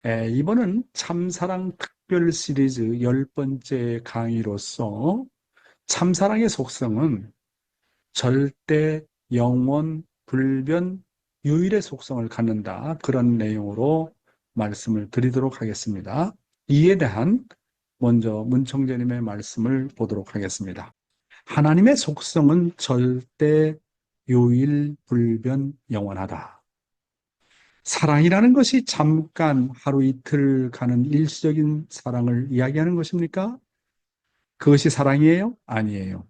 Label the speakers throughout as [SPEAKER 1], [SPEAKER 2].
[SPEAKER 1] 이번은 참사랑 특별 시리즈 10번째 강의로서 참사랑의 속성은 절대, 영원, 불변, 유일의 속성을 갖는다. 그런 내용으로 말씀을 드리도록 하겠습니다. 이에 대한 먼저 문청재님의 말씀을 보도록 하겠습니다. 하나님의 속성은 절대, 유일, 불변, 영원하다. 사랑이라는 것이 잠깐 하루 이틀 가는 일시적인 사랑을 이야기하는 것입니까? 그것이 사랑이에요? 아니에요.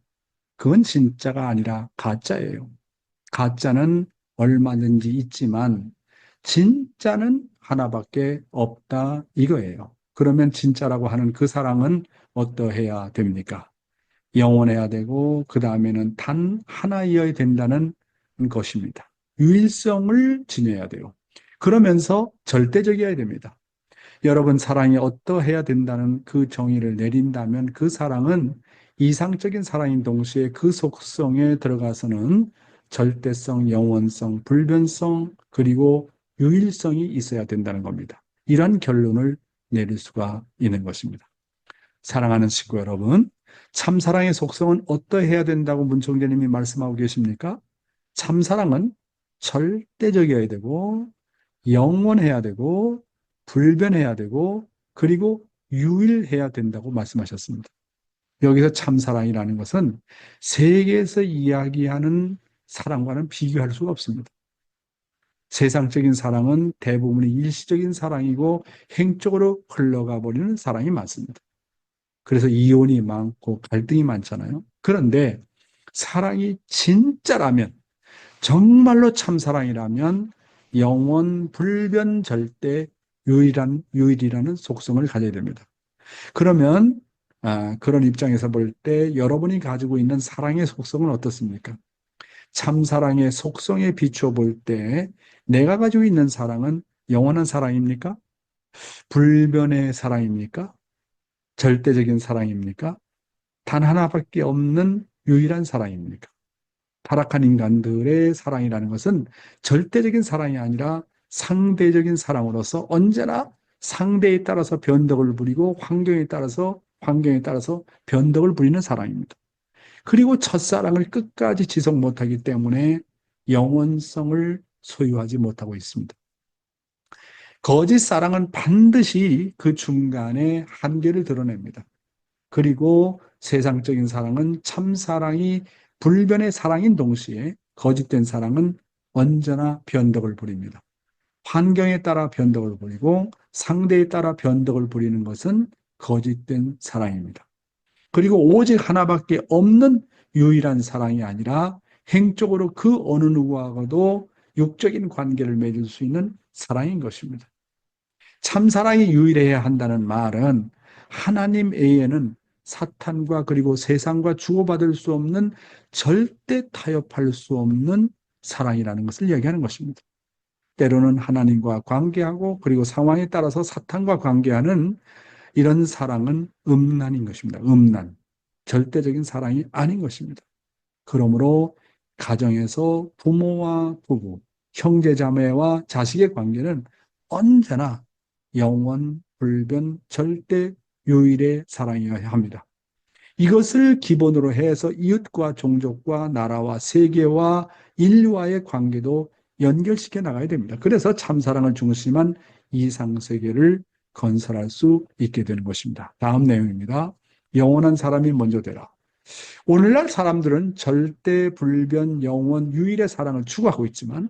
[SPEAKER 1] 그건 진짜가 아니라 가짜예요. 가짜는 얼마든지 있지만 진짜는 하나밖에 없다 이거예요. 그러면 진짜라고 하는 그 사랑은 어떠해야 됩니까? 영원해야 되고 그 다음에는 단 하나이어야 된다는 것입니다. 유일성을 지녀야 돼요. 그러면서 절대적이어야 됩니다. 여러분, 사랑이 어떠해야 된다는 그 정의를 내린다면 그 사랑은 이상적인 사랑인 동시에 그 속성에 들어가서는 절대성, 영원성, 불변성, 그리고 유일성이 있어야 된다는 겁니다. 이런 결론을 내릴 수가 있는 것입니다. 사랑하는 식구 여러분, 참사랑의 속성은 어떠해야 된다고 문총재님이 말씀하고 계십니까? 참사랑은 절대적이어야 되고 영원해야 되고 불변해야 되고 그리고 유일해야 된다고 말씀하셨습니다. 여기서 참사랑이라는 것은 세계에서 이야기하는 사랑과는 비교할 수가 없습니다. 세상적인 사랑은 대부분이 일시적인 사랑이고 행적으로 흘러가 버리는 사랑이 많습니다. 그래서 이혼이 많고 갈등이 많잖아요. 그런데 사랑이 진짜라면, 정말로 참사랑이라면 영원, 불변, 절대, 유일이라는 속성을 가져야 됩니다. 그러면 그런 입장에서 볼 때 여러분이 가지고 있는 사랑의 속성은 어떻습니까? 참사랑의 속성에 비추어 볼 때 내가 가지고 있는 사랑은 영원한 사랑입니까? 불변의 사랑입니까? 절대적인 사랑입니까? 단 하나밖에 없는 유일한 사랑입니까? 타락한 인간들의 사랑이라는 것은 절대적인 사랑이 아니라 상대적인 사랑으로서 언제나 상대에 따라서 변덕을 부리고 환경에 따라서 변덕을 부리는 사랑입니다. 그리고 첫사랑을 끝까지 지속 못하기 때문에 영원성을 소유하지 못하고 있습니다. 거짓 사랑은 반드시 그 중간에 한계를 드러냅니다. 그리고 세상적인 사랑은 참사랑이 불변의 사랑인 동시에 거짓된 사랑은 언제나 변덕을 부립니다. 환경에 따라 변덕을 부리고 상대에 따라 변덕을 부리는 것은 거짓된 사랑입니다. 그리고 오직 하나밖에 없는 유일한 사랑이 아니라 행적으로 그 어느 누구하고도 육적인 관계를 맺을 수 있는 사랑인 것입니다. 참사랑이 유일해야 한다는 말은 하나님 외에는 사탄과 그리고 세상과 주고받을 수 없는, 절대 타협할 수 없는 사랑이라는 것을 얘기하는 것입니다. 때로는 하나님과 관계하고 그리고 상황에 따라서 사탄과 관계하는 이런 사랑은 음란인 것입니다. 음란. 절대적인 사랑이 아닌 것입니다. 그러므로 가정에서 부모와 부부, 형제자매와 자식의 관계는 언제나 영원, 불변, 절대, 유일의 사랑이어야 합니다. 이것을 기본으로 해서 이웃과 종족과 나라와 세계와 인류와의 관계도 연결시켜 나가야 됩니다. 그래서 참사랑을 중심한 이상세계를 건설할 수 있게 되는 것입니다. 다음 내용입니다. 영원한 사람이 먼저 되라. 오늘날 사람들은 절대, 불변, 영원, 유일의 사랑을 추구하고 있지만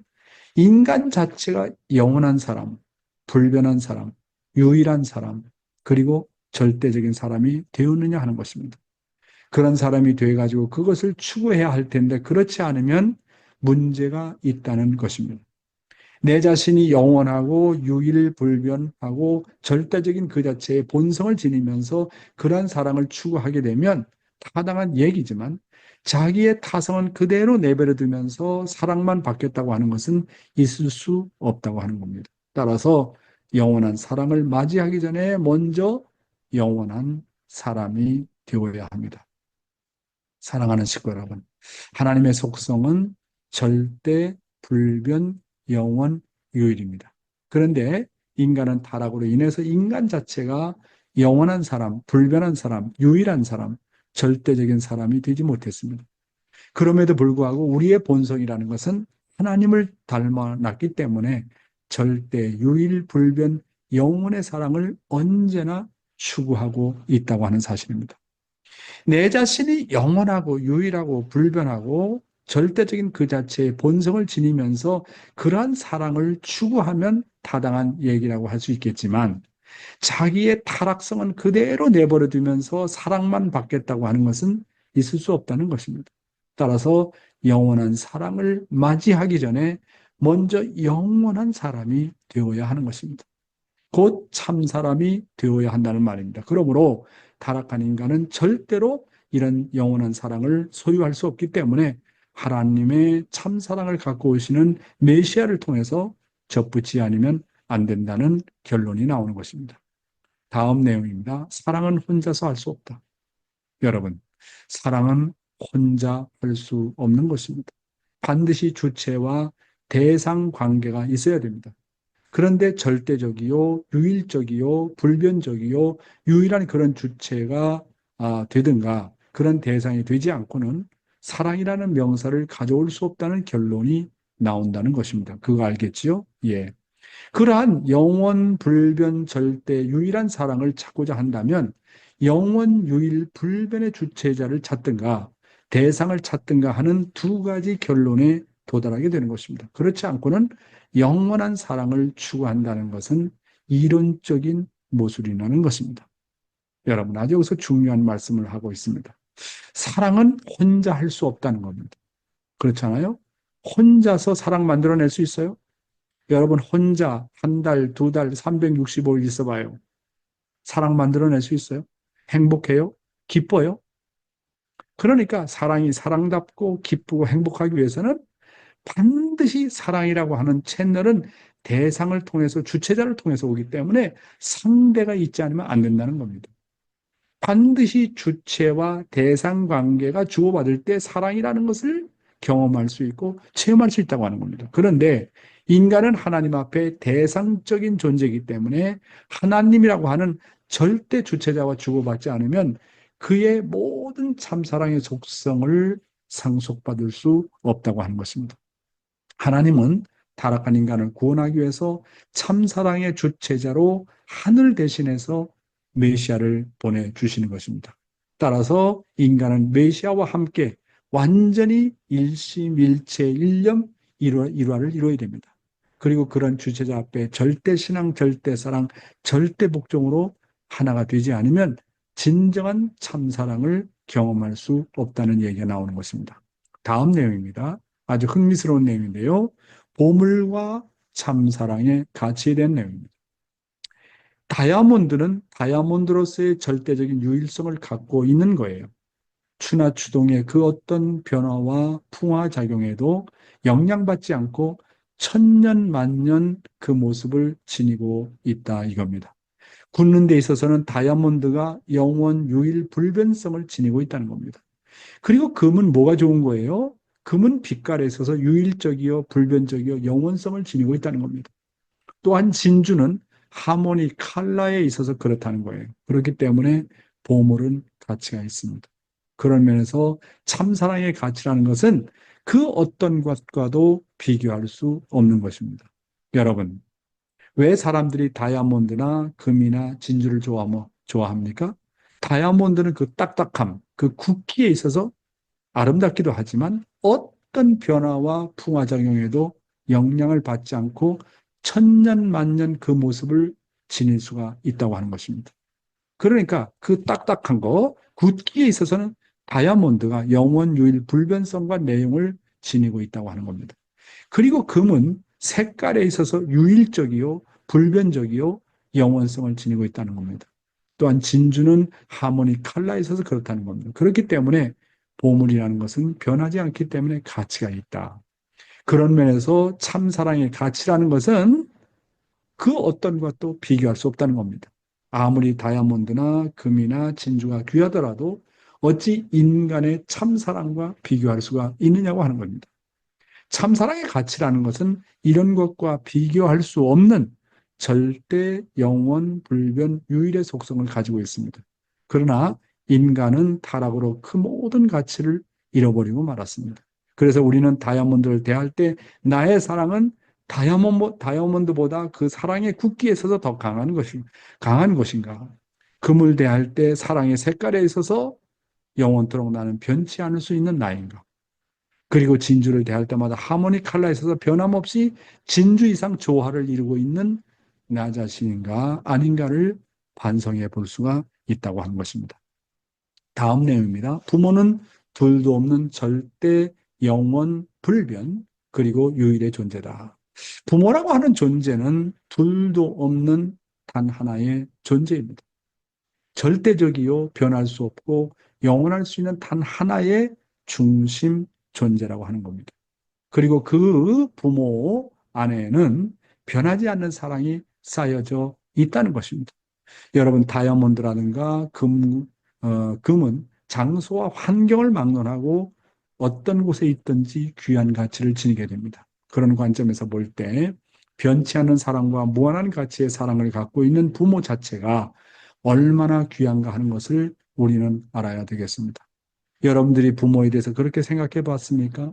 [SPEAKER 1] 인간 자체가 영원한 사람, 불변한 사람, 유일한 사람, 그리고 절대적인 사람이 되었느냐 하는 것입니다. 그런 사람이 돼가지고 그것을 추구해야 할 텐데 그렇지 않으면 문제가 있다는 것입니다. 내 자신이 영원하고 유일불변하고 절대적인 그 자체의 본성을 지니면서 그러한 사랑을 추구하게 되면 타당한 얘기지만 자기의 타성은 그대로 내버려 두면서 사랑만 바뀌었다고 하는 것은 있을 수 없다고 하는 겁니다. 따라서 영원한 사랑을 맞이하기 전에 먼저 영원한 사람이 되어야 합니다. 사랑하는 식구 여러분, 하나님의 속성은 절대, 불변, 영원, 유일입니다. 그런데 인간은 타락으로 인해서 인간 자체가 영원한 사람, 불변한 사람, 유일한 사람, 절대적인 사람이 되지 못했습니다. 그럼에도 불구하고 우리의 본성이라는 것은 하나님을 닮아났기 때문에 절대, 유일, 불변, 영원의 사랑을 언제나 추구하고 있다고 하는 사실입니다. 내 자신이 영원하고 유일하고 불변하고 절대적인 그 자체의 본성을 지니면서 그러한 사랑을 추구하면 타당한 얘기라고 할 수 있겠지만 자기의 타락성은 그대로 내버려 두면서 사랑만 받겠다고 하는 것은 있을 수 없다는 것입니다. 따라서 영원한 사랑을 맞이하기 전에 먼저 영원한 사람이 되어야 하는 것입니다. 곧 참 사람이 되어야 한다는 말입니다. 그러므로 타락한 인간은 절대로 이런 영원한 사랑을 소유할 수 없기 때문에 하나님의 참 사랑을 갖고 오시는 메시아를 통해서 접붙지 않으면 안 된다는 결론이 나오는 것입니다. 다음 내용입니다. 사랑은 혼자서 할 수 없다. 여러분, 사랑은 혼자 할 수 없는 것입니다. 반드시 주체와 대상 관계가 있어야 됩니다. 그런데 절대적이요, 유일적이요, 불변적이요, 유일한 그런 주체가 되든가 그런 대상이 되지 않고는 사랑이라는 명사를 가져올 수 없다는 결론이 나온다는 것입니다. 그거 알겠지요? 예. 그러한 영원, 불변, 절대, 유일한 사랑을 찾고자 한다면 영원, 유일, 불변의 주체자를 찾든가 대상을 찾든가 하는 두 가지 결론에 도달하게 되는 것입니다. 그렇지 않고는 영원한 사랑을 추구한다는 것은 이론적인 모순이라는 것입니다. 여러분, 아주 여기서 중요한 말씀을 하고 있습니다. 사랑은 혼자 할 수 없다는 겁니다. 그렇잖아요? 혼자서 사랑 만들어낼 수 있어요? 여러분 혼자 한 달, 두 달, 365일 있어봐요. 사랑 만들어낼 수 있어요? 행복해요? 기뻐요? 그러니까 사랑이 사랑답고 기쁘고 행복하기 위해서는 반드시 사랑이라고 하는 채널은 대상을 통해서 주체자를 통해서 오기 때문에 상대가 있지 않으면 안 된다는 겁니다. 반드시 주체와 대상 관계가 주고받을 때 사랑이라는 것을 경험할 수 있고 체험할 수 있다고 하는 겁니다. 그런데 인간은 하나님 앞에 대상적인 존재이기 때문에 하나님이라고 하는 절대 주체자와 주고받지 않으면 그의 모든 참사랑의 속성을 상속받을 수 없다고 하는 것입니다. 하나님은 타락한 인간을 구원하기 위해서 참사랑의 주체자로 하늘 대신해서 메시아를 보내주시는 것입니다. 따라서 인간은 메시아와 함께 완전히 일심일체 일념 일화를 이루어야 됩니다. 그리고 그런 주체자 앞에 절대신앙, 절대사랑, 절대복종으로 하나가 되지 않으면 진정한 참사랑을 경험할 수 없다는 얘기가 나오는 것입니다. 다음 내용입니다. 아주 흥미스러운 내용인데요. 보물과 참사랑의 가치에 대한 내용입니다. 다이아몬드는 다이아몬드로서의 절대적인 유일성을 갖고 있는 거예요. 추나 추동의 그 어떤 변화와 풍화작용에도 영향받지 않고 천년 만년 그 모습을 지니고 있다 이겁니다. 굳는 데 있어서는 다이아몬드가 영원 유일 불변성을 지니고 있다는 겁니다. 그리고 금은 뭐가 좋은 거예요? 금은 빛깔에 있어서 유일적이요, 불변적이요, 영원성을 지니고 있다는 겁니다. 또한 진주는 하모니, 컬러에 있어서 그렇다는 거예요. 그렇기 때문에 보물은 가치가 있습니다. 그런 면에서 참사랑의 가치라는 것은 그 어떤 것과도 비교할 수 없는 것입니다. 여러분, 왜 사람들이 다이아몬드나 금이나 진주를 좋아합니까? 다이아몬드는 그 딱딱함, 그 굵기에 있어서 아름답기도 하지만 어떤 변화와 풍화작용에도 영향을 받지 않고 천년 만년 그 모습을 지닐 수가 있다고 하는 것입니다. 그러니까 그 딱딱한 거, 굳기에 있어서는 다이아몬드가 영원 유일 불변성과 내용을 지니고 있다고 하는 겁니다. 그리고 금은 색깔에 있어서 유일적이요, 불변적이요, 영원성을 지니고 있다는 겁니다. 또한 진주는 하모니 컬러에 있어서 그렇다는 겁니다. 그렇기 때문에 보물이라는 것은 변하지 않기 때문에 가치가 있다. 그런 면에서 참사랑의 가치라는 것은 그 어떤 것도 비교할 수 없다는 겁니다. 아무리 다이아몬드나 금이나 진주가 귀하더라도 어찌 인간의 참사랑과 비교할 수가 있느냐고 하는 겁니다. 참사랑의 가치라는 것은 이런 것과 비교할 수 없는 절대 영원 불변 유일의 속성을 가지고 있습니다. 그러나 인간은 타락으로 그 모든 가치를 잃어버리고 말았습니다. 그래서 우리는 다이아몬드를 대할 때 나의 사랑은 다이아몬드보다 그 사랑의 굳기에 있어서 더 강한 것인가? 금을 대할 때 사랑의 색깔에 있어서 영원토록 나는 변치 않을 수 있는 나인가? 그리고 진주를 대할 때마다 하모니 칼라에 있어서 변함없이 진주 이상 조화를 이루고 있는 나 자신인가 아닌가를 반성해 볼 수가 있다고 하는 것입니다. 다음 내용입니다. 부모는 둘도 없는 절대 영원 불변 그리고 유일의 존재다. 부모라고 하는 존재는 둘도 없는 단 하나의 존재입니다. 절대적이요 변할 수 없고 영원할 수 있는 단 하나의 중심 존재라고 하는 겁니다. 그리고 그 부모 안에는 변하지 않는 사랑이 쌓여져 있다는 것입니다. 여러분, 다이아몬드라든가 금은 장소와 환경을 막론하고 어떤 곳에 있든지 귀한 가치를 지니게 됩니다. 그런 관점에서 볼 때 변치 않는 사랑과 무한한 가치의 사랑을 갖고 있는 부모 자체가 얼마나 귀한가 하는 것을 우리는 알아야 되겠습니다. 여러분들이 부모에 대해서 그렇게 생각해 봤습니까?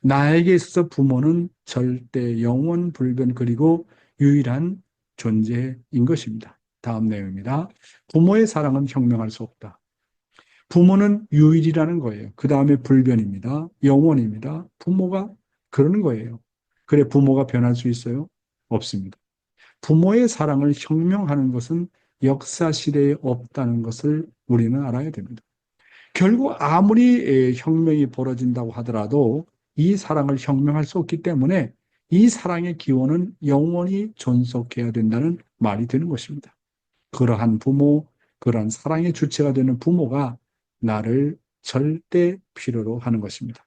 [SPEAKER 1] 나에게 있어서 부모는 절대 영원 불변 그리고 유일한 존재인 것입니다. 다음 내용입니다. 부모의 사랑은 형명할 수 없다. 부모는 유일이라는 거예요. 그 다음에 불변입니다. 영원입니다. 부모가 그러는 거예요. 그래, 부모가 변할 수 있어요? 없습니다. 부모의 사랑을 형명하는 것은 역사 시대에 없다는 것을 우리는 알아야 됩니다. 결국 아무리 혁명이 벌어진다고 하더라도 이 사랑을 혁명할 수 없기 때문에 이 사랑의 기원은 영원히 존속해야 된다는 말이 되는 것입니다. 그러한 부모, 그러한 사랑의 주체가 되는 부모가 나를 절대 필요로 하는 것입니다.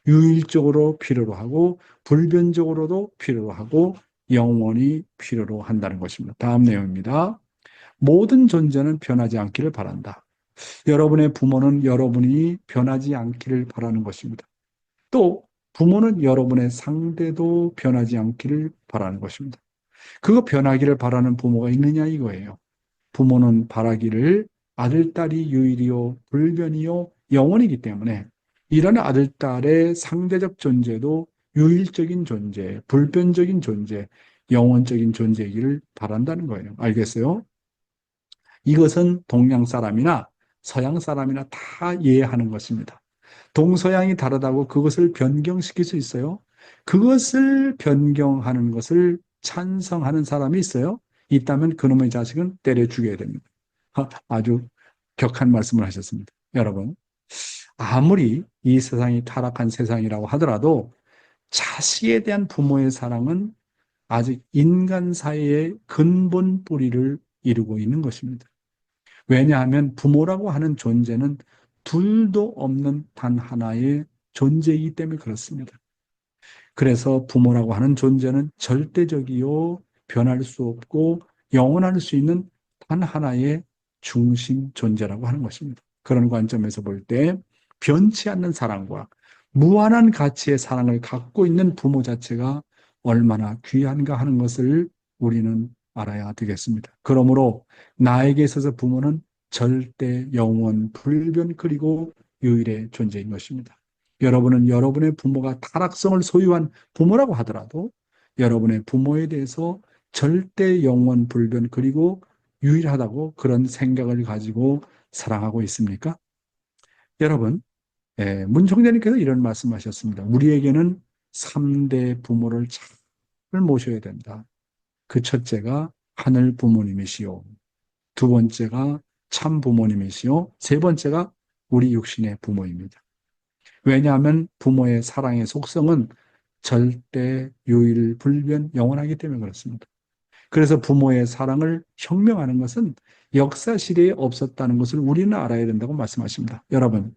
[SPEAKER 1] 유일적으로 필요로 하고 불변적으로도 필요로 하고 영원히 필요로 한다는 것입니다. 다음 내용입니다. 모든 존재는 변하지 않기를 바란다. 여러분의 부모는 여러분이 변하지 않기를 바라는 것입니다. 또 부모는 여러분의 상대도 변하지 않기를 바라는 것입니다. 그거 변하기를 바라는 부모가 있느냐 이거예요. 부모는 바라기를 아들, 딸이 유일이요, 불변이요, 영원이기 때문에 이런 아들, 딸의 상대적 존재도 유일적인 존재, 불변적인 존재, 영원적인 존재이기를 바란다는 거예요. 알겠어요? 이것은 동양 사람이나 서양 사람이나 다 이해하는 것입니다. 동서양이 다르다고 그것을 변경시킬 수 있어요? 그것을 변경하는 것을 찬성하는 사람이 있어요? 있다면 그놈의 자식은 때려 죽여야 됩니다. 아주 격한 말씀을 하셨습니다. 여러분, 아무리 이 세상이 타락한 세상이라고 하더라도 자식에 대한 부모의 사랑은 아직 인간 사회의 근본 뿌리를 이루고 있는 것입니다. 왜냐하면 부모라고 하는 존재는 둘도 없는 단 하나의 존재이기 때문에 그렇습니다. 그래서 부모라고 하는 존재는 절대적이요, 변할 수 없고 영원할 수 있는 단 하나의 중심 존재라고 하는 것입니다. 그런 관점에서 볼 때 변치 않는 사랑과 무한한 가치의 사랑을 갖고 있는 부모 자체가 얼마나 귀한가 하는 것을 우리는 알아야 되겠습니다. 그러므로 나에게 있어서 부모는 절대 영원 불변 그리고 유일의 존재인 것입니다. 여러분은 여러분의 부모가 타락성을 소유한 부모라고 하더라도 여러분의 부모에 대해서 절대 영원 불변 그리고 유일하다고 그런 생각을 가지고 사랑하고 있습니까? 여러분, 문 총재님께서 이런 말씀하셨습니다. 우리에게는 3대 부모를 잘 모셔야 된다. 그 첫째가 하늘 부모님이시요. 두 번째가 참 부모님이시요. 세 번째가 우리 육신의 부모입니다. 왜냐하면 부모의 사랑의 속성은 절대 유일 불변 영원하기 때문에 그렇습니다. 그래서 부모의 사랑을 혁명하는 것은 역사 시대에 없었다는 것을 우리는 알아야 된다고 말씀하십니다. 여러분,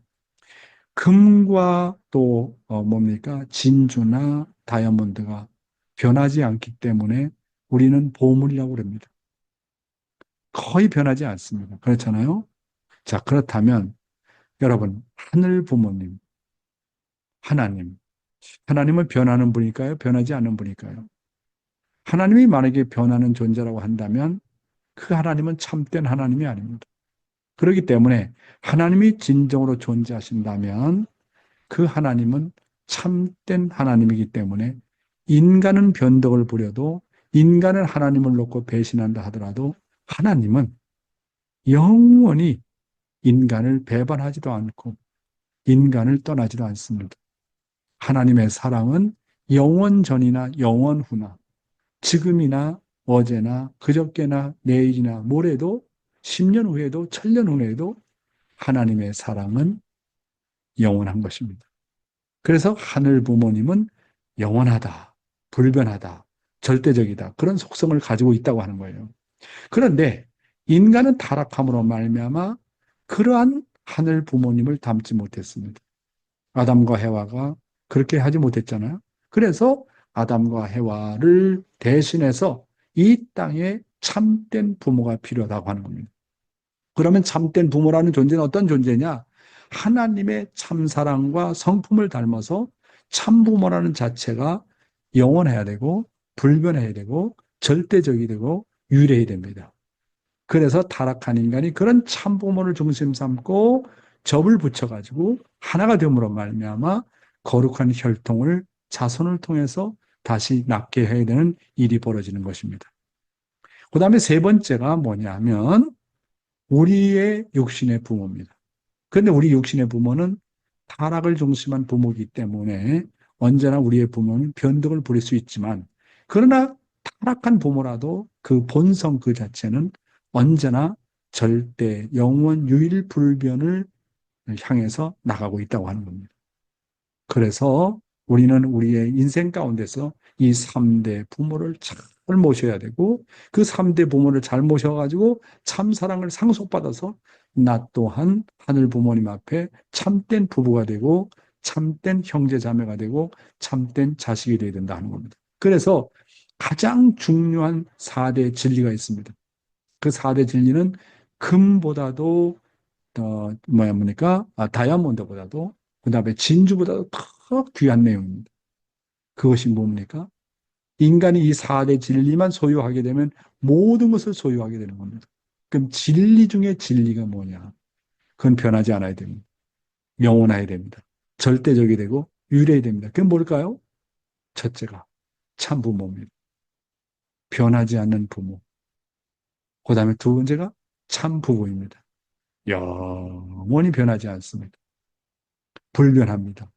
[SPEAKER 1] 금과 또 뭡니까? 진주나 다이아몬드가 변하지 않기 때문에 우리는 보물이라고 그럽니다. 거의 변하지 않습니다. 그렇잖아요? 자, 그렇다면 여러분, 하늘 부모님, 하나님, 하나님은 변하는 분일까요? 변하지 않는 분일까요? 하나님이 만약에 변하는 존재라고 한다면 그 하나님은 참된 하나님이 아닙니다. 그렇기 때문에 하나님이 진정으로 존재하신다면 그 하나님은 참된 하나님이기 때문에 인간은 변덕을 부려도 인간은 하나님을 놓고 배신한다 하더라도 하나님은 영원히 인간을 배반하지도 않고 인간을 떠나지도 않습니다. 하나님의 사랑은 영원 전이나 영원 후나 지금이나 어제나 그저께나 내일이나 모레도 10년 후에도 1000년 후에도 하나님의 사랑은 영원한 것입니다. 그래서 하늘 부모님은 영원하다, 불변하다, 절대적이다. 그런 속성을 가지고 있다고 하는 거예요. 그런데 인간은 타락함으로 말미암아 그러한 하늘 부모님을 닮지 못했습니다. 아담과 해와가 그렇게 하지 못했잖아요. 그래서 아담과 해와를 대신해서 이 땅에 참된 부모가 필요하다고 하는 겁니다. 그러면 참된 부모라는 존재는 어떤 존재냐? 하나님의 참사랑과 성품을 닮아서 참부모라는 자체가 영원해야 되고 불변해야 되고 절대적이 되고 유일해야 됩니다. 그래서 타락한 인간이 그런 참부모를 중심 삼고 접을 붙여가지고 하나가 됨으로 말미암아 거룩한 혈통을 자손을 통해서 다시 낳게 해야 되는 일이 벌어지는 것입니다. 그 다음에 세 번째가 뭐냐면 우리의 육신의 부모입니다. 그런데 우리 육신의 부모는 타락을 중심한 부모이기 때문에 언제나 우리의 부모는 변덕을 부릴 수 있지만 그러나 타락한 부모라도 그 본성 그 자체는 언제나 절대 영원 유일 불변을 향해서 나가고 있다고 하는 겁니다. 그래서 우리는 우리의 인생 가운데서 이 3대 부모를 잘 모셔야 되고 그 3대 부모를 잘 모셔가지고 참 사랑을 상속받아서 나 또한 하늘 부모님 앞에 참된 부부가 되고 참된 형제 자매가 되고 참된 자식이 되어야 된다 하는 겁니다. 그래서 가장 중요한 4대 진리가 있습니다. 그 4대 진리는 금보다도 뭡니까? 다이아몬드보다도 그 다음에 진주보다도 더 귀한 내용입니다. 그것이 뭡니까? 인간이 이 4대 진리만 소유하게 되면 모든 것을 소유하게 되는 겁니다. 그럼 진리 중에 진리가 뭐냐? 그건 변하지 않아야 됩니다. 영원해야 됩니다. 절대적이 되고 유일해야 됩니다. 그건 뭘까요? 첫째가 참 부모입니다. 변하지 않는 부모. 그 다음에 두 번째가 참 부부입니다. 영원히 변하지 않습니다. 불변합니다.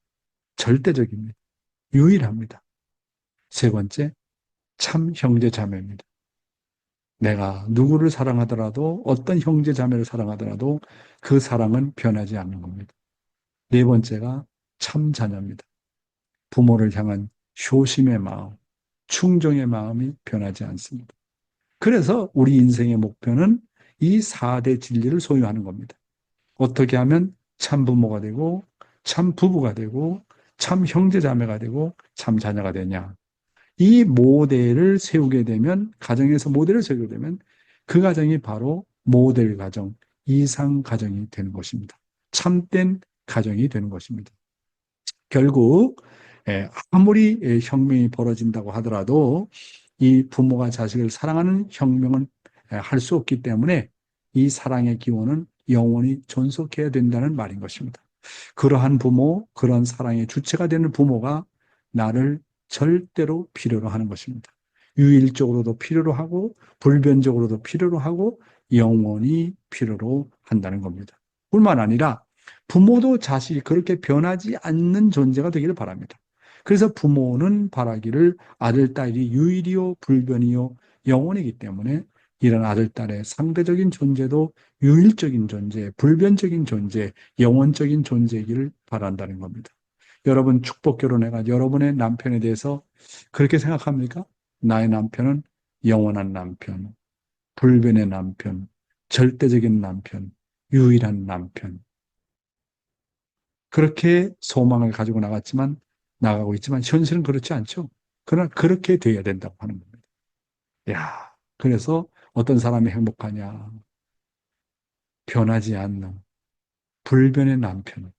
[SPEAKER 1] 절대적입니다. 유일합니다. 세 번째, 참 형제 자매입니다. 내가 누구를 사랑하더라도 어떤 형제 자매를 사랑하더라도 그 사랑은 변하지 않는 겁니다. 네 번째가 참 자녀입니다. 부모를 향한 효심의 마음, 충정의 마음이 변하지 않습니다. 그래서 우리 인생의 목표는 이 4대 진리를 소유하는 겁니다. 어떻게 하면 참 부모가 되고 참 부부가 되고 참 형제 자매가 되고 참 자녀가 되냐. 이 모델을 세우게 되면 가정에서 모델을 세우게 되면 그 가정이 바로 모델 가정, 이상 가정이 되는 것입니다. 참된 가정이 되는 것입니다. 결국 아무리 혁명이 벌어진다고 하더라도 이 부모가 자식을 사랑하는 혁명은 할 수 없기 때문에 이 사랑의 기원은 영원히 존속해야 된다는 말인 것입니다. 그러한 부모, 그런 사랑의 주체가 되는 부모가 나를 절대로 필요로 하는 것입니다. 유일적으로도 필요로 하고 불변적으로도 필요로 하고 영원히 필요로 한다는 겁니다. 뿐만 아니라 부모도 자식이 그렇게 변하지 않는 존재가 되기를 바랍니다. 그래서 부모는 바라기를 아들, 딸이 유일이요, 불변이요, 영원이기 때문에 이런 아들, 딸의 상대적인 존재도 유일적인 존재, 불변적인 존재, 영원적인 존재이기를 바란다는 겁니다. 여러분 축복 결혼해가지고 여러분의 남편에 대해서 그렇게 생각합니까? 나의 남편은 영원한 남편, 불변의 남편, 절대적인 남편, 유일한 남편. 그렇게 소망을 가지고 나가고 있지만 현실은 그렇지 않죠. 그러나 그렇게 돼야 된다고 하는 겁니다. 야, 그래서 어떤 사람이 행복하냐? 변하지 않는 불변의 남편.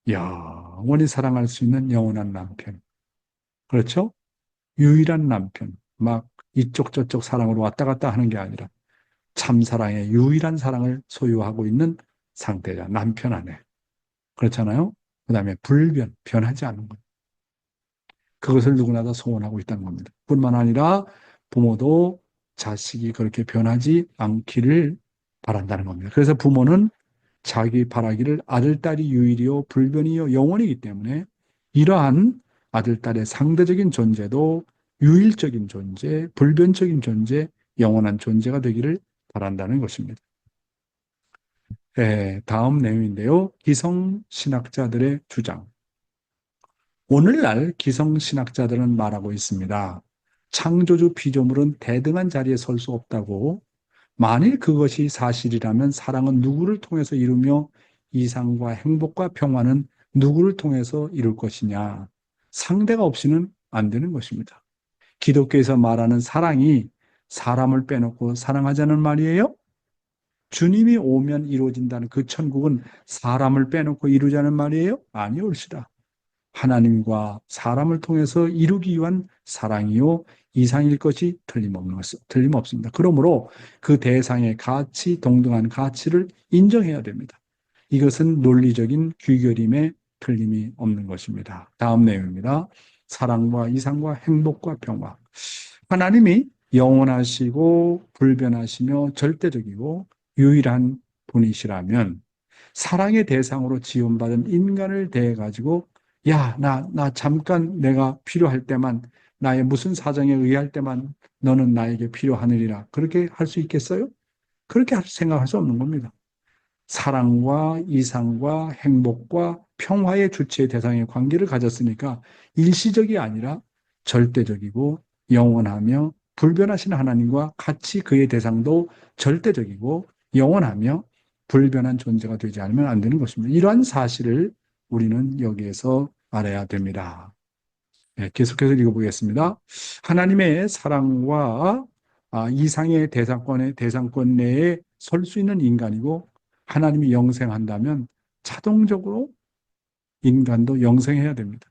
[SPEAKER 1] 영원히 사랑할 수 있는 영원한 남편. 그렇죠? 유일한 남편. 막 이쪽 저쪽 사랑으로 왔다 갔다 하는 게 아니라 참사랑의 유일한 사랑을 소유하고 있는 상태자, 남편 아내. 그렇잖아요? 그 다음에 불변, 변하지 않는 것. 그것을 누구나 다 소원하고 있다는 겁니다. 뿐만 아니라 부모도 자식이 그렇게 변하지 않기를 바란다는 겁니다. 그래서 부모는 자기 바라기를 아들, 딸이 유일이요, 불변이요, 영원이기 때문에 이러한 아들, 딸의 상대적인 존재도 유일적인 존재, 불변적인 존재, 영원한 존재가 되기를 바란다는 것입니다. 네, 다음 내용인데요. 기성신학자들의 주장. 오늘날 기성신학자들은 말하고 있습니다. 창조주 피조물은 대등한 자리에 설 수 없다고. 만일 그것이 사실이라면 사랑은 누구를 통해서 이루며 이상과 행복과 평화는 누구를 통해서 이룰 것이냐. 상대가 없이는 안 되는 것입니다. 기독교에서 말하는 사랑이 사람을 빼놓고 사랑하자는 말이에요? 주님이 오면 이루어진다는 그 천국은 사람을 빼놓고 이루자는 말이에요? 아니올시다. 하나님과 사람을 통해서 이루기 위한 사랑이요 이상일 것이 틀림없습니다. 그러므로 그 대상의 가치, 동등한 가치를 인정해야 됩니다. 이것은 논리적인 귀결임에 틀림이 없는 것입니다. 다음 내용입니다. 사랑과 이상과 행복과 평화. 하나님이 영원하시고 불변하시며 절대적이고 유일한 분이시라면 사랑의 대상으로 지원받은 인간을 대해 가지고 야, 나 잠깐 내가 필요할 때만 나의 무슨 사정에 의할 때만 너는 나에게 필요하느니라. 그렇게 할 수 있겠어요? 그렇게 생각할 수 없는 겁니다. 사랑과 이상과 행복과 평화의 주체의 대상의 관계를 가졌으니까 일시적이 아니라 절대적이고 영원하며 불변하신 하나님과 같이 그의 대상도 절대적이고 영원하며 불변한 존재가 되지 않으면 안 되는 것입니다. 이러한 사실을 우리는 여기에서 알아야 됩니다. 네, 계속해서 읽어보겠습니다. 하나님의 사랑과 이상의 대상권 내에 설 수 있는 인간이고 하나님이 영생한다면 자동적으로 인간도 영생해야 됩니다.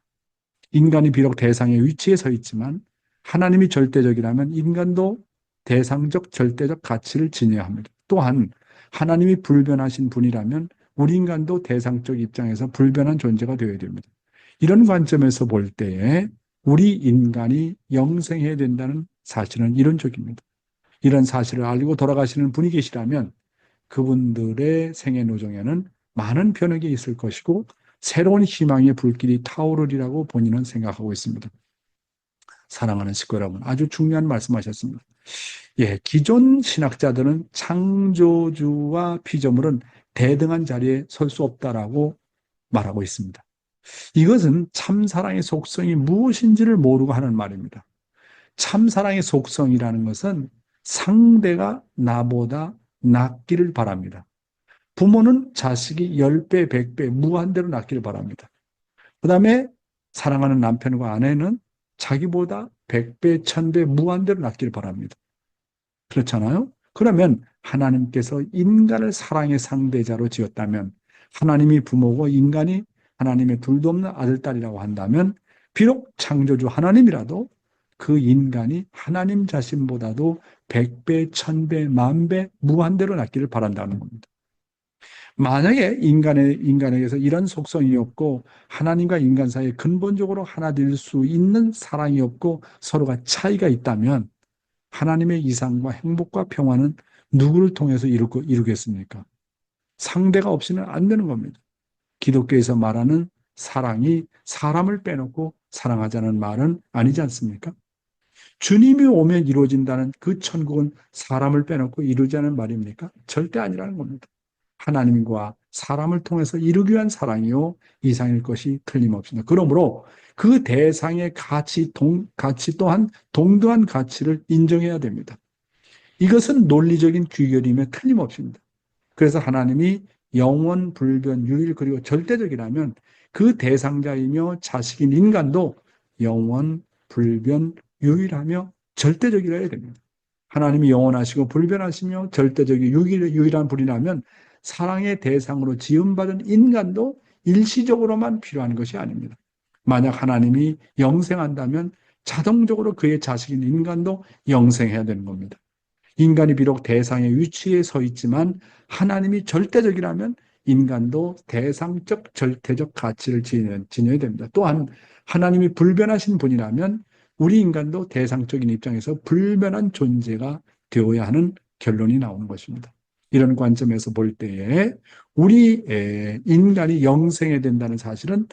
[SPEAKER 1] 인간이 비록 대상의 위치에 서 있지만 하나님이 절대적이라면 인간도 대상적 절대적 가치를 지녀야 합니다. 또한 하나님이 불변하신 분이라면 우리 인간도 대상적 입장에서 불변한 존재가 되어야 됩니다. 이런 관점에서 볼 때에 우리 인간이 영생해야 된다는 사실은 이론적입니다. 이런 사실을 알고 돌아가시는 분이 계시라면 그분들의 생애 노정에는 많은 변혁이 있을 것이고 새로운 희망의 불길이 타오르리라고 본인은 생각하고 있습니다. 사랑하는 식구 여러분, 아주 중요한 말씀하셨습니다. 예, 기존 신학자들은 창조주와 피조물은 대등한 자리에 설 수 없다라고 말하고 있습니다. 이것은 참사랑의 속성이 무엇인지를 모르고 하는 말입니다. 참사랑의 속성이라는 것은 상대가 나보다 낫기를 바랍니다. 부모는 자식이 10배, 100배, 무한대로 낫기를 바랍니다. 그 다음에 사랑하는 남편과 아내는 자기보다 100배, 1000배, 무한대로 낫기를 바랍니다. 그렇잖아요? 그러면 하나님께서 인간을 사랑의 상대자로 지었다면 하나님이 부모고 인간이 하나님의 둘도 없는 아들, 딸이라고 한다면 비록 창조주 하나님이라도 그 인간이 하나님 자신보다도 100배, 1000배, 만배 무한대로 낫기를 바란다는 겁니다. 만약에 인간에게서 이런 속성이 없고 하나님과 인간 사이에 근본적으로 하나 될 수 있는 사랑이 없고 서로가 차이가 있다면 하나님의 이상과 행복과 평화는 누구를 통해서 이루겠습니까? 상대가 없이는 안 되는 겁니다. 기독교에서 말하는 사랑이 사람을 빼놓고 사랑하자는 말은 아니지 않습니까? 주님이 오면 이루어진다는 그 천국은 사람을 빼놓고 이루자는 말입니까? 절대 아니라는 겁니다. 하나님과 사람을 통해서 이루기 위한 사랑이요 이상일 것이 틀림없습니다. 그러므로 그 대상의 가치 또한 동등한 가치를 인정해야 됩니다. 이것은 논리적인 귀결임에 틀림없습니다. 그래서 하나님이 영원, 불변, 유일 그리고 절대적이라면 그 대상자이며 자식인 인간도 영원, 불변, 유일하며 절대적이라 해야 됩니다. 하나님이 영원하시고 불변하시며 절대적이고 유일한 분이라면 사랑의 대상으로 지음받은 인간도 일시적으로만 필요한 것이 아닙니다. 만약 하나님이 영생한다면 자동적으로 그의 자식인 인간도 영생해야 되는 겁니다. 인간이 비록 대상의 위치에 서 있지만 하나님이 절대적이라면 인간도 대상적 절대적 가치를 지녀야 됩니다. 또한 하나님이 불변하신 분이라면 우리 인간도 대상적인 입장에서 불변한 존재가 되어야 하는 결론이 나오는 것입니다. 이런 관점에서 볼 때에 우리 인간이 영생해야 된다는 사실은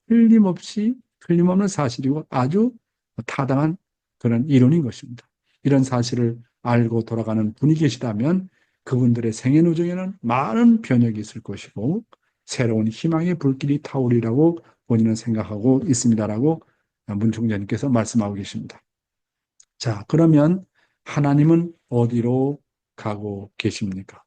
[SPEAKER 1] 틀림없는 사실이고 아주 타당한 그런 이론인 것입니다. 이런 사실을 알고 돌아가는 분이 계시다면 그분들의 생애노정에는 많은 변혁이 있을 것이고 새로운 희망의 불길이 타오리라고 본인은 생각하고 있습니다라고 문 총장님께서 말씀하고 계십니다. 자, 그러면 하나님은 어디로 가고 계십니까?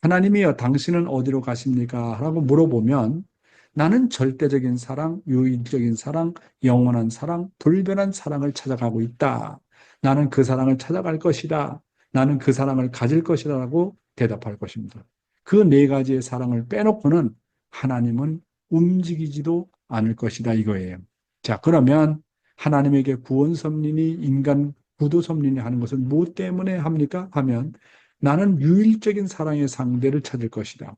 [SPEAKER 1] 하나님이여 당신은 어디로 가십니까? 라고 물어보면 나는 절대적인 사랑, 유일적인 사랑, 영원한 사랑, 불변한 사랑을 찾아가고 있다. 나는 그 사랑을 찾아갈 것이다. 나는 그 사랑을 가질 것이다 라고 대답할 것입니다. 그 네 가지의 사랑을 빼놓고는 하나님은 움직이지도 않을 것이다 이거예요. 자, 그러면 하나님에게 구원 섭리니 인간 구도 섭리니 하는 것은 무엇 때문에 합니까? 하면 나는 유일적인 사랑의 상대를 찾을 것이다.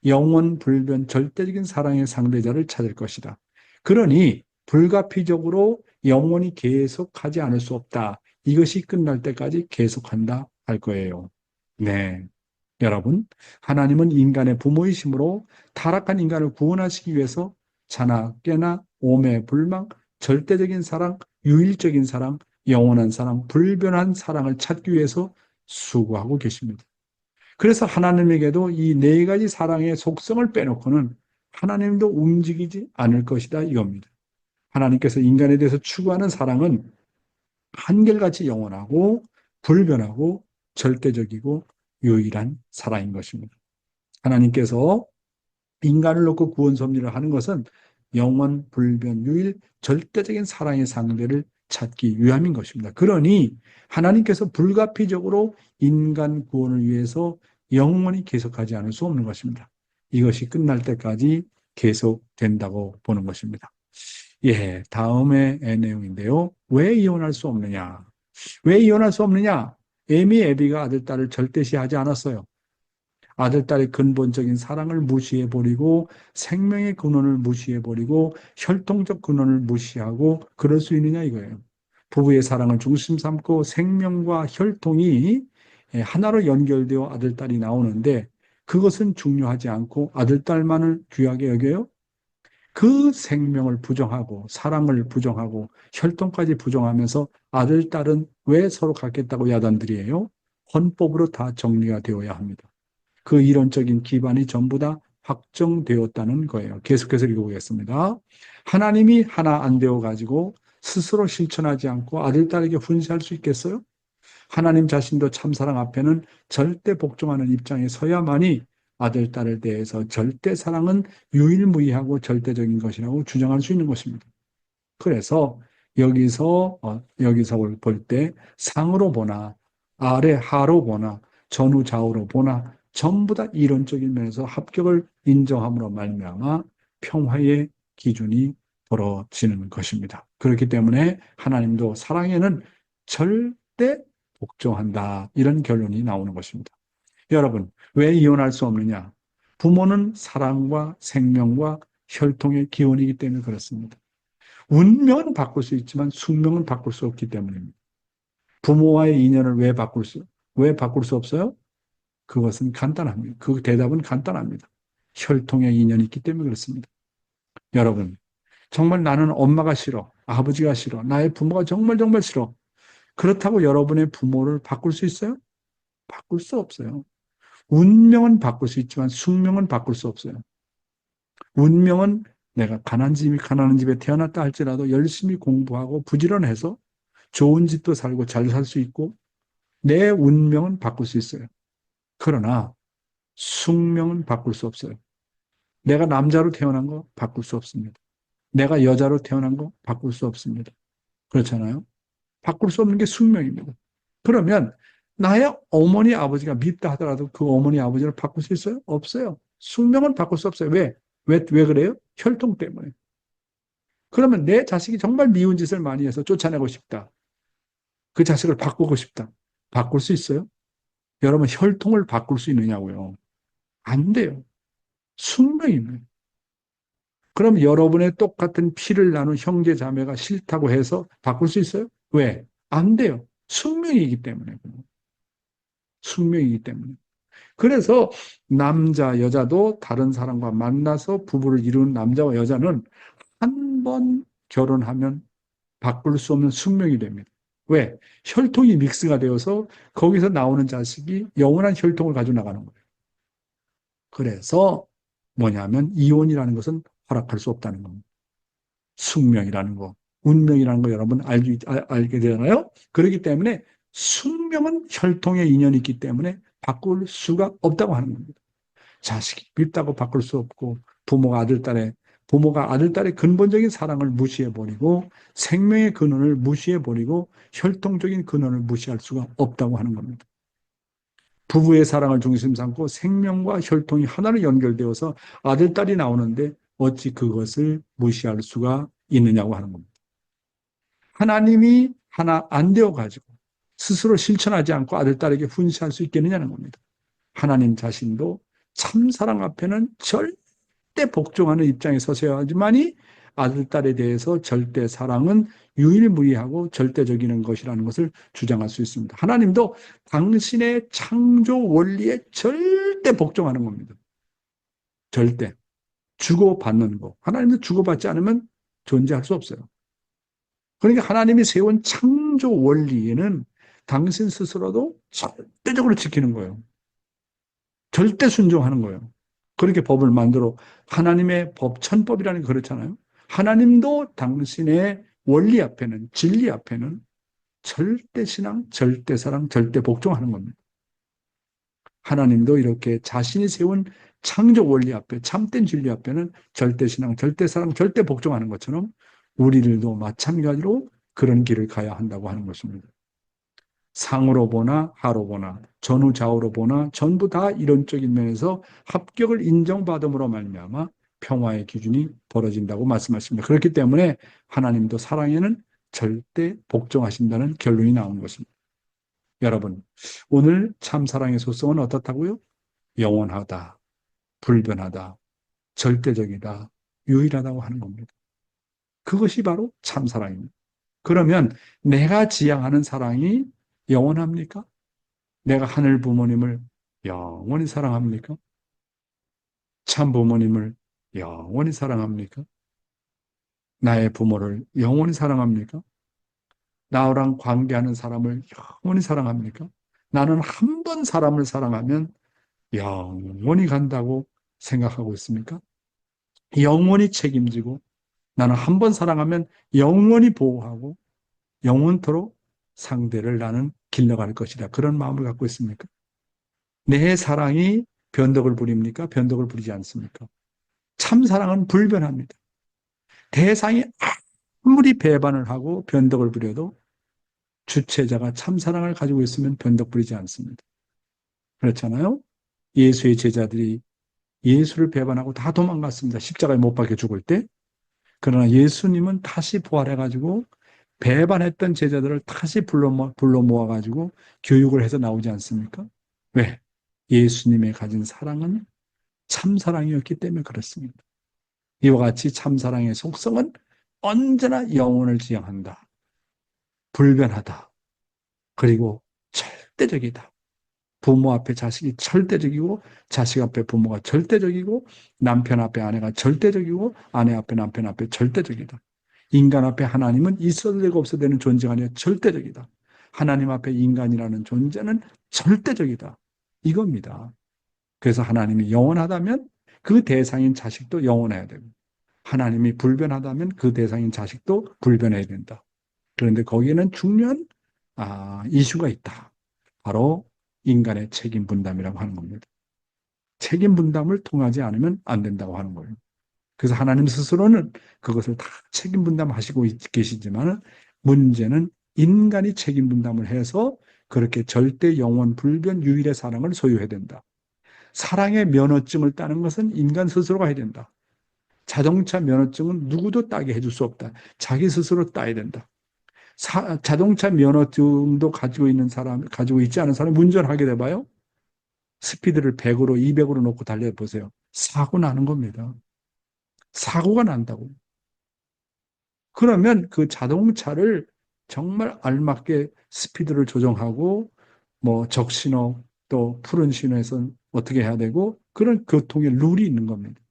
[SPEAKER 1] 영원 불변 절대적인 사랑의 상대자를 찾을 것이다. 그러니 불가피적으로 영원히 계속하지 않을 수 없다. 이것이 끝날 때까지 계속한다 할 거예요. 네. 여러분, 하나님은 인간의 부모이심으로 타락한 인간을 구원하시기 위해서 자나 깨나 오매 불망 절대적인 사랑, 유일적인 사랑, 영원한 사랑, 불변한 사랑을 찾기 위해서 수고하고 계십니다. 그래서 하나님에게도 이 네 가지 사랑의 속성을 빼놓고는 하나님도 움직이지 않을 것이다 이겁니다. 하나님께서 인간에 대해서 추구하는 사랑은 한결같이 영원하고 불변하고 절대적이고 유일한 사랑인 것입니다. 하나님께서 인간을 놓고 구원 섭리를 하는 것은 영원, 불변, 유일, 절대적인 사랑의 상대를 찾기 위함인 것입니다. 그러니 하나님께서 불가피적으로 인간 구원을 위해서 영원히 계속하지 않을 수 없는 것입니다. 이것이 끝날 때까지 계속된다고 보는 것입니다. 예, 다음의 내용인데요. 왜 이혼할 수 없느냐? 왜 이혼할 수 없느냐? 에미 애비가 아들, 딸을 절대시하지 않았어요. 아들, 딸의 근본적인 사랑을 무시해버리고 생명의 근원을 무시해버리고 혈통적 근원을 무시하고 그럴 수 있느냐 이거예요. 부부의 사랑을 중심 삼고 생명과 혈통이 하나로 연결되어 아들, 딸이 나오는데 그것은 중요하지 않고 아들, 딸만을 귀하게 여겨요? 그 생명을 부정하고 사랑을 부정하고 혈통까지 부정하면서 아들, 딸은 왜 서로 갖겠다고 야단들이에요? 헌법으로 다 정리가 되어야 합니다. 그 이론적인 기반이 전부 다 확정되었다는 거예요. 계속해서 읽어보겠습니다. 하나님이 하나 안 되어가지고 스스로 실천하지 않고 아들, 딸에게 훈시할 수 있겠어요? 하나님 자신도 참사랑 앞에는 절대 복종하는 입장에 서야만이 아들, 딸에 대해서 절대 사랑은 유일무이하고 절대적인 것이라고 주장할 수 있는 것입니다. 그래서 여기서 볼 때 상으로 보나 아래 하로 보나 전후 좌우로 보나 전부 다 이론적인 면에서 합격을 인정함으로 말미암아 평화의 기준이 벌어지는 것입니다. 그렇기 때문에 하나님도 사랑에는 절대 복종한다. 이런 결론이 나오는 것입니다. 여러분, 왜 이혼할 수 없느냐? 부모는 사랑과 생명과 혈통의 기원이기 때문에 그렇습니다. 운명은 바꿀 수 있지만 숙명은 바꿀 수 없기 때문입니다. 부모와의 인연을 왜 바꿀 수 없어요? 그것은 간단합니다. 그 대답은 간단합니다. 혈통의 인연이 있기 때문에 그렇습니다. 여러분, 정말 나는 엄마가 싫어. 아버지가 싫어. 나의 부모가 정말 정말 싫어. 그렇다고 여러분의 부모를 바꿀 수 있어요? 바꿀 수 없어요. 운명은 바꿀 수 있지만 숙명은 바꿀 수 없어요. 운명은 내가 가난한 집에 태어났다 할지라도 열심히 공부하고 부지런해서 좋은 집도 살고 잘 살 수 있고 내 운명은 바꿀 수 있어요. 그러나 숙명은 바꿀 수 없어요. 내가 남자로 태어난 거 바꿀 수 없습니다. 내가 여자로 태어난 거 바꿀 수 없습니다. 그렇잖아요. 바꿀 수 없는 게 숙명입니다. 그러면 나의 어머니 아버지가 밉다 하더라도 그 어머니 아버지를 바꿀 수 있어요? 없어요. 숙명은 바꿀 수 없어요. 왜 그래요? 혈통 때문에. 그러면 내 자식이 정말 미운 짓을 많이 해서 쫓아내고 싶다. 그 자식을 바꾸고 싶다. 바꿀 수 있어요? 여러분, 혈통을 바꿀 수 있느냐고요? 안 돼요. 숙명이에요. 그럼 여러분의 똑같은 피를 나눈 형제 자매가 싫다고 해서 바꿀 수 있어요? 왜? 안 돼요. 숙명이기 때문에. 숙명이기 때문에. 그래서 남자, 여자도 다른 사람과 만나서 부부를 이루는 남자와 여자는 한 번 결혼하면 바꿀 수 없는 숙명이 됩니다. 왜? 혈통이 믹스가 되어서 거기서 나오는 자식이 영원한 혈통을 가지고 나가는 거예요. 그래서 뭐냐면 이혼이라는 것은 허락할 수 없다는 겁니다. 숙명이라는 거, 운명이라는 거 여러분 알게 되잖아요. 그렇기 때문에 숙명은 혈통의 인연이 있기 때문에 바꿀 수가 없다고 하는 겁니다. 자식이 밉다고 바꿀 수 없고 부모가 아들, 딸의 근본적인 사랑을 무시해버리고 생명의 근원을 무시해버리고 혈통적인 근원을 무시할 수가 없다고 하는 겁니다. 부부의 사랑을 중심 삼고 생명과 혈통이 하나로 연결되어서 아들, 딸이 나오는데 어찌 그것을 무시할 수가 있느냐고 하는 겁니다. 하나님이 하나 안 되어가지고 스스로 실천하지 않고 아들, 딸에게 훈시할 수 있겠느냐는 겁니다. 하나님 자신도 참사랑 앞에는 절대 복종하는 입장에 서셔야 하지만이 아들, 딸에 대해서 절대 사랑은 유일무이하고 절대적인 것이라는 것을 주장할 수 있습니다. 하나님도 당신의 창조 원리에 절대 복종하는 겁니다. 절대. 주고받는 거. 하나님도 주고받지 않으면 존재할 수 없어요. 그러니까 하나님이 세운 창조 원리에는 당신 스스로도 절대적으로 지키는 거예요. 절대 순종하는 거예요. 그렇게 법을 만들어 하나님의 법, 천법이라는 게 그렇잖아요. 하나님도 당신의 원리 앞에는, 진리 앞에는 절대 신앙, 절대 사랑, 절대 복종하는 겁니다. 하나님도 이렇게 자신이 세운 창조 원리 앞에, 참된 진리 앞에는 절대 신앙, 절대 사랑, 절대 복종하는 것처럼 우리들도 마찬가지로 그런 길을 가야 한다고 하는 것입니다. 상으로 보나 하로 보나 전후 좌우로 보나 전부 다 이론적인 면에서 합격을 인정받음으로 말미암아 평화의 기준이 벌어진다고 말씀하십니다. 그렇기 때문에 하나님도 사랑에는 절대 복종하신다는 결론이 나온 것입니다. 여러분, 오늘 참사랑의 소성은 어떻다고요? 영원하다, 불변하다, 절대적이다, 유일하다고 하는 겁니다. 그것이 바로 참사랑입니다. 그러면 내가 지향하는 사랑이 영원합니까? 내가 하늘 부모님을 영원히 사랑합니까? 참 부모님을 영원히 사랑합니까? 나의 부모를 영원히 사랑합니까? 나랑 관계하는 사람을 영원히 사랑합니까? 나는 한 번 사람을 사랑하면 영원히 간다고 생각하고 있습니까? 영원히 책임지고 나는 한 번 사랑하면 영원히 보호하고 영원토록 상대를 나는 길러갈 것이다. 그런 마음을 갖고 있습니까? 내 사랑이 변덕을 부립니까? 변덕을 부리지 않습니까? 참 사랑은 불변합니다. 대상이 아무리 배반을 하고 변덕을 부려도 주체자가 참 사랑을 가지고 있으면 변덕 부리지 않습니다. 그렇잖아요? 예수의 제자들이 예수를 배반하고 다 도망갔습니다. 십자가에 못 박혀 죽을 때. 그러나 예수님은 다시 부활해가지고 배반했던 제자들을 다시 불러 모아가지고 교육을 해서 나오지 않습니까? 왜? 예수님의 가진 사랑은 참사랑이었기 때문에 그렇습니다. 이와 같이 참사랑의 속성은 언제나 영혼을 지향한다. 불변하다. 그리고 절대적이다. 부모 앞에 자식이 절대적이고 자식 앞에 부모가 절대적이고 남편 앞에 아내가 절대적이고 아내 앞에 남편 앞에 절대적이다. 인간 앞에 하나님은 있어도 되고 없어도 되는 존재가 아니라 절대적이다. 하나님 앞에 인간이라는 존재는 절대적이다. 이겁니다. 그래서 하나님이 영원하다면 그 대상인 자식도 영원해야 되고 하나님이 불변하다면 그 대상인 자식도 불변해야 된다. 그런데 거기에는 중요한 이슈가 있다. 바로 인간의 책임 분담이라고 하는 겁니다. 책임 분담을 통하지 않으면 안 된다고 하는 거예요. 그래서 하나님 스스로는 그것을 다 책임 분담하시고 계시지만 문제는 인간이 책임 분담을 해서 그렇게 절대 영원 불변 유일의 사랑을 소유해야 된다. 사랑의 면허증을 따는 것은 인간 스스로가 해야 된다. 자동차 면허증은 누구도 따게 해줄 수 없다. 자기 스스로 따야 된다. 자동차 면허증도 가지고 있는 사람, 가지고 있지 않은 사람이 운전하게 돼봐요. 스피드를 100으로, 200으로 놓고 달려보세요. 사고 나는 겁니다. 사고가 난다고. 그러면 그 자동차를 정말 알맞게 스피드를 조정하고, 뭐, 적신호, 또 푸른 신호에서는 어떻게 해야 되고, 그런 교통의 룰이 있는 겁니다.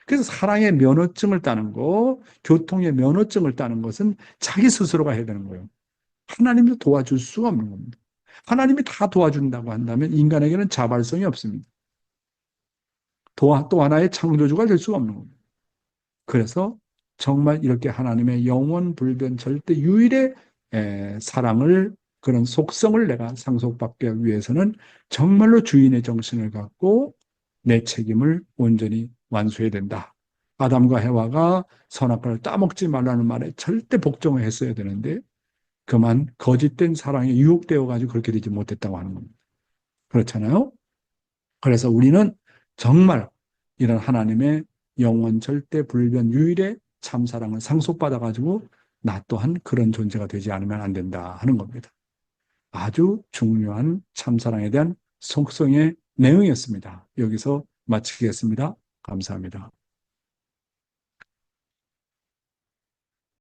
[SPEAKER 1] 그래서 사랑의 면허증을 따는 거, 교통의 면허증을 따는 것은 자기 스스로가 해야 되는 거예요. 하나님도 도와줄 수가 없는 겁니다. 하나님이 다 도와준다고 한다면 인간에게는 자발성이 없습니다. 또 하나의 창조주가 될 수가 없는 겁니다. 그래서 정말 이렇게 하나님의 영원 불변 절대 유일의 사랑을, 그런 속성을 내가 상속받기 위해서는 정말로 주인의 정신을 갖고 내 책임을 온전히 완수해야 된다. 아담과 해와가 선악과를 따먹지 말라는 말에 절대 복종을 했어야 되는데 그만 거짓된 사랑에 유혹되어 가지고 그렇게 되지 못했다고 하는 겁니다. 그렇잖아요? 그래서 우리는 정말 이런 하나님의 영원 절대 불변 유일의 참사랑을 상속받아 가지고 나 또한 그런 존재가 되지 않으면 안 된다 하는 겁니다. 아주 중요한 참사랑에 대한 속성의 내용이었습니다. 여기서 마치겠습니다. 감사합니다.